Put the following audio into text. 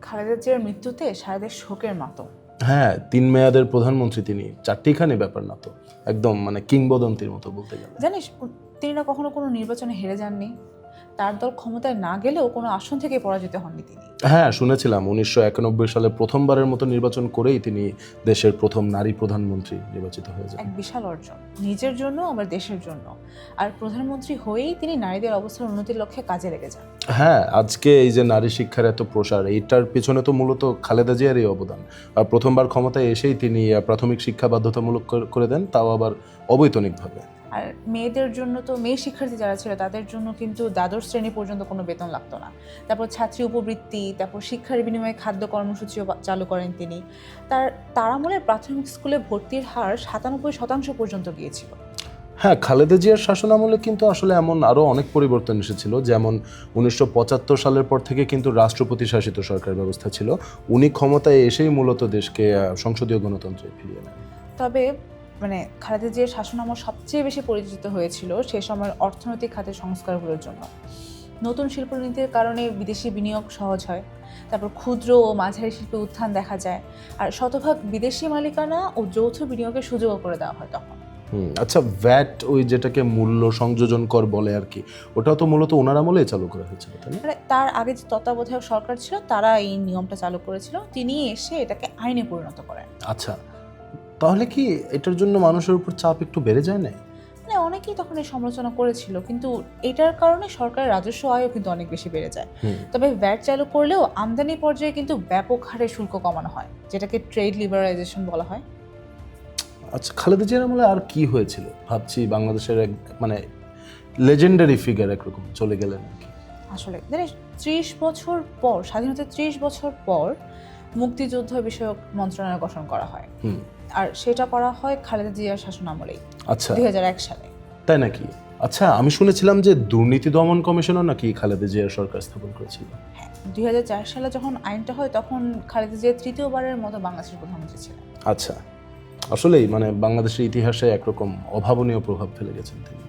খালেদা জিয়ার মৃত্যুতে সারা দেশ শোকের মতো। হ্যাঁ, 3 মেয়াদের প্রধানমন্ত্রী তিনি, চারটিখানি ব্যাপার না তো, একদম মানে কিংবদন্তির মতো বলতে গেলে। জানিস তিনি না কখনো কোনো নির্বাচনে হেরে যাননি, তার দল ক্ষমতায় না গেলেও কোনো আসন থেকে পরাজিত হননি তিনি। হ্যাঁ, শুনেছিলাম 1991 সালে প্রথমবারের মতো নির্বাচন করেই তিনি দেশের প্রথম নারী প্রধানমন্ত্রী নির্বাচিত হয়ে যান। এক বিশাল অর্জন, নিজের জন্য আবার দেশের জন্য। আর প্রধানমন্ত্রী হয়েই তিনি নারীদের অবস্থার উন্নতির লক্ষ্যে কাজে লেগে যান। হ্যাঁ, আজকে এই যে নারী শিক্ষার এত প্রসার, এইটার পেছনে তো মূলত খালেদা জিয়ারই অবদান। আর প্রথমবার ক্ষমতায় এসেই তিনি প্রাথমিক শিক্ষা বাধ্যতামূলক করে দেন, তাও আবার অবৈতনিকভাবে। আর মেয়েদের জন্য তো মেয়ে শিক্ষার্থী যারা ছিল তাদের জন্য কিন্তু দ্বাদশ শ্রেণী পর্যন্ত কোনো বেতন লাগতো না। তারপর ছাত্রী উপবৃত্তি, তারপর শিক্ষার বিনিময়ে খাদ্য কর্মসূচিও চালু করেন তিনি। তার আমলে প্রাথমিক স্কুলে ভর্তির হার 97% পর্যন্ত গিয়েছিল। হ্যাঁ, খালেদা জিয়ার শাসনামলে কিন্তু আসলে এমন আরও অনেক পরিবর্তন এসেছিল। যেমন 1975 সালের পর থেকে কিন্তু রাষ্ট্রপতি শাসিত সরকার ব্যবস্থা ছিল। উনি ক্ষমতায় এসেই মূলত দেশকে সংসদীয় গণতন্ত্রে ফিরিয়ে নেন। তবে খালেদা জিয়ার শাসনামল সবচেয়ে বেশি পরিচিত হয়েছিল সে সময়ের অর্থনৈতিক খাতের সংস্কারগুলোর জন্য। নতুন শিল্পনীতির কারণে বিদেশি বিনিয়োগ সহজ হয়, তারপর ক্ষুদ্র ও মাঝারি শিল্পে উত্থান দেখা যায়, আর শতভাগ বিদেশি মালিকানা ও যৌথ বিনিয়োগের সুযোগও করে দেওয়া হয় তখন। আচ্ছা, ভ্যাট, ওই যেটাকে মূল্য সংযোজন কর বলে আর কি, ওটাও তো মূলত ওনার আমলেই চালু করা হয়েছিল, তাই না? তার আগে যে তত্ত্বাবধায়ক সরকার ছিল তারা এই নিয়মটা চালু করেছিল, তিনি এসে এটাকে আইনে পরিণত করেন। আচ্ছা, তাহলে কি এটার জন্য মানুষের উপর চাপ একটু বেড়ে যায় না? অনেকেই তখন এই সমালোচনা করেছিল, কিন্তু এটার কারণে সরকারের রাজস্ব আয়ও কিন্তু অনেক বেশি বেড়ে যায়। তবে ভ্যাট চালু করলেও আমদানি পর্যায়ে কিন্তু ব্যাপক হারে শুল্ক কমানো হয়, যেটাকে ট্রেড লিবারালাইজেশন বলা হয়। আচ্ছা, খালেদা জিয়ার আমলে আর কি হয়েছিল? ভাবছি বাংলাদেশের এক লেজেন্ডারি ফিগার একরকম চলে গেলেন আর কি। আসলে জানিস, 30 বছর পর, স্বাধীনতার 30 বছর পর মুক্তিযুদ্ধ বিষয়ক মন্ত্রণালয় গঠন করা হয়। আর সেটা করা হয় খালেদা জিয়ার শাসন আমলেই। আচ্ছা, 2001 সালে। তাই নাকি? আচ্ছা, আমি শুনেছিলাম যে দুর্নীতি দমন কমিশনও নাকি খালেদা জিয়ার সরকার স্থাপন করেছিল। হ্যাঁ, 2004 সালে যখন আইনটা হয় তখন খালেদা জিয়া তৃতীয়বারের মতো বাংলাদেশের প্রধানমন্ত্রী ছিলেন। আচ্ছা, আসলেই বাংলাদেশের ইতিহাসে একরকম অভাবনীয় প্রভাব ফেলে গেছেন তিনি।